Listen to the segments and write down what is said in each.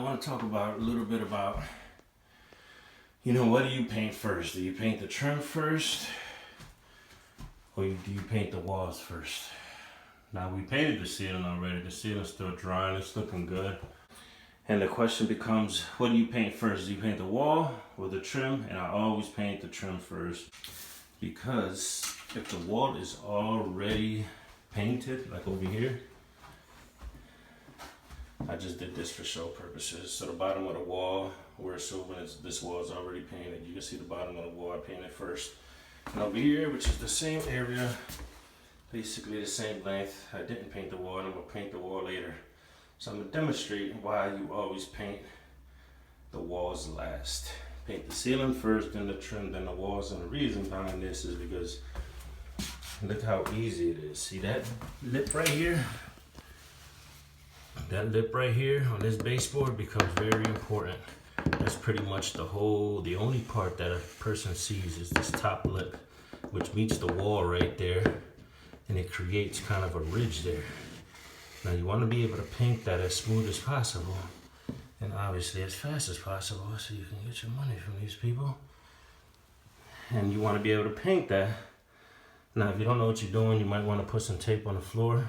I want to talk about a little bit about, what do you paint first? Do you paint the trim first? Or do you paint the walls first? Now we painted the ceiling already. The ceiling's still drying, it's looking good. And the question becomes, what do you paint first? Do you paint the wall or the trim? And I always paint the trim first. Because if the wall is already painted, like over here, I just did this for show purposes. So the bottom of the wall, when this wall is already painted, you can see the bottom of the wall I painted first. And over here, which is the same area, basically the same length, I didn't paint the wall, and I'm gonna paint the wall later. So I'm gonna demonstrate why you always paint the walls last. Paint the ceiling first, then the trim, then the walls. And the reason behind this is because look how easy it is. See that lip right here? That lip right here on this baseboard becomes very important. That's pretty much the only part that a person sees is this top lip, which meets the wall right there, and it creates kind of a ridge there. Now you want to be able to paint that as smooth as possible, and obviously as fast as possible, so you can get your money from these people. And you want to be able to paint that. Now if you don't know what you're doing, you might want to put some tape on the floor.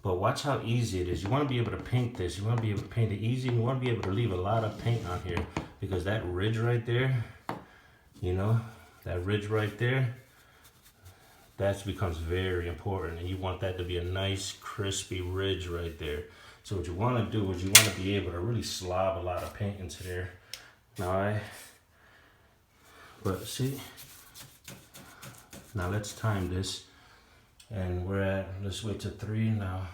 But watch how easy it is. You want to be able to paint this. You want to be able to paint it easy. And you want to be able to leave a lot of paint on here. Because that ridge right there, that ridge right there, that becomes very important. And you want that to be a nice, crispy ridge right there. So what you want to do is you want to be able to really slob a lot of paint into there. But see, now let's time this. And let's wait till 3 now.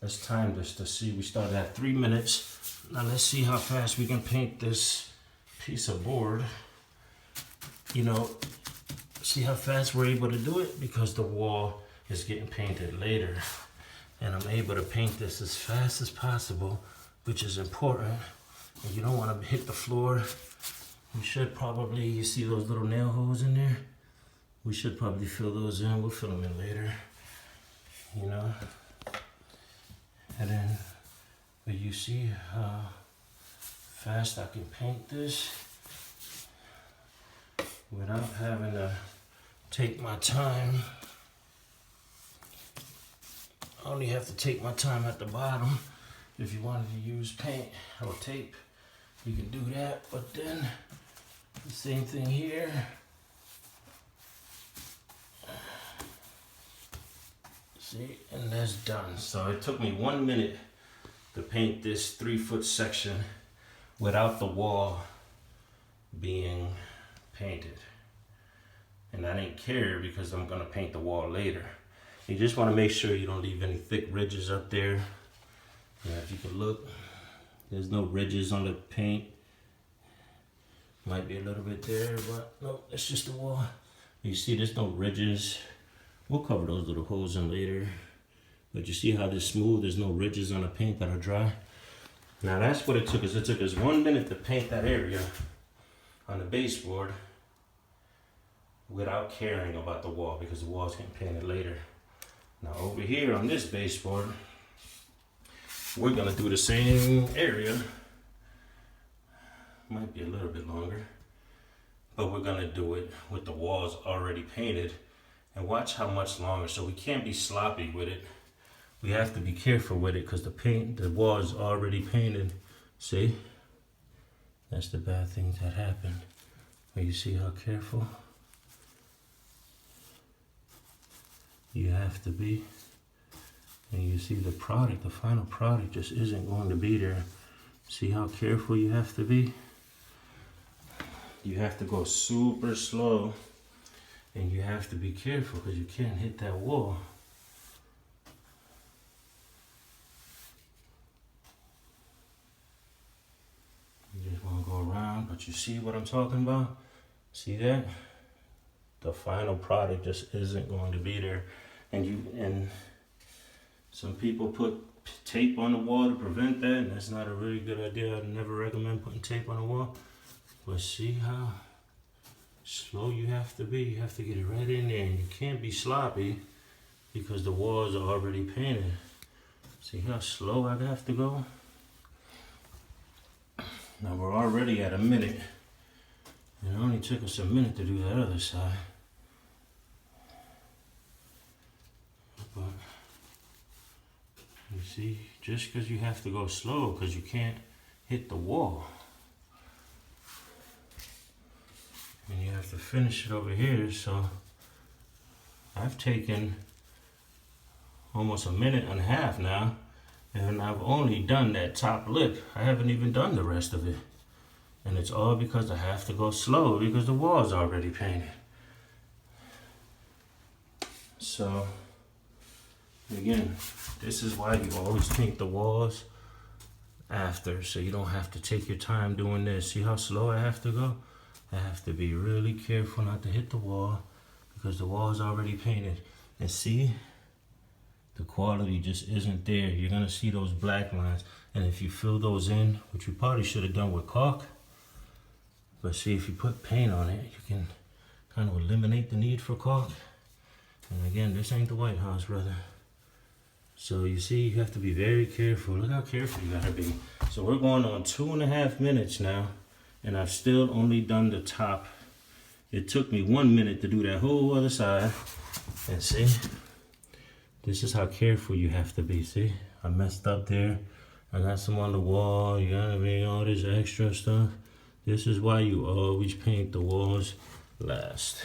Let's time this to see. We started at 3 minutes. Now let's see how fast we can paint this piece of board. See how fast we're able to do it, because the wall is getting painted later. And I'm able to paint this as fast as possible, which is important. And you don't want to hit the floor. You see those little nail holes in there? We should probably fill those in. We'll fill them in later, And then, but you see how fast I can paint this without having to take my time. I only have to take my time at the bottom. If you wanted to use paint or tape, you can do that. But then, the same thing here. See, and that's done. So it took me 1 minute to paint this 3-foot section without the wall being painted. And I didn't care because I'm gonna paint the wall later. You just wanna make sure you don't leave any thick ridges up there. If you can look, there's no ridges on the paint. Might be a little bit there, but no, it's just the wall. You see there's no ridges. We'll cover those little holes in later. But you see how this smooth, there's no ridges on the paint that are dry. Now that's what it took us. It took us 1 minute to paint that area on the baseboard without caring about the wall, because the wall's getting painted later. Now over here on this baseboard, we're gonna do the same area. Might be a little bit longer, but we're gonna do it with the walls already painted. And watch how much longer. So we can't be sloppy with it. We have to be careful with it because the wall is already painted. See? That's the bad things that happen. But you see how careful you have to be. And you see the final product just isn't going to be there. See how careful you have to be? You have to go super slow. And you have to be careful because you can't hit that wall. You just want to go around, but you see what I'm talking about? See that? The final product just isn't going to be there. And some people put tape on the wall to prevent that, and that's not a really good idea. I'd never recommend putting tape on the wall. But see how slow you have to be. You have to get it right in there, and you can't be sloppy because the walls are already painted. See how slow I have to go? Now we're already at a minute. It only took us a minute to do that other side. But you see, just because you have to go slow because you can't hit the wall. And you have to finish it over here, so I've taken almost a minute and a half now, and I've only done that top lip. I haven't even done the rest of it. And it's all because I have to go slow because the wall's already painted. So, again, this is why you always paint the walls after, so you don't have to take your time doing this. See how slow I have to go? I have to be really careful not to hit the wall because the wall is already painted. And see, the quality just isn't there. You're gonna see those black lines. And if you fill those in, which you probably should have done with caulk, but see, if you put paint on it, you can kind of eliminate the need for caulk. And again, this ain't the White House, brother. So you see, you have to be very careful. Look how careful you gotta be. So we're going on 2.5 minutes now, and I've still only done the top. It took me 1 minute to do that whole other side. And see, this is how careful you have to be. See, I messed up there. I got some on the wall. You gotta be all this extra stuff. This is why you always paint the walls last.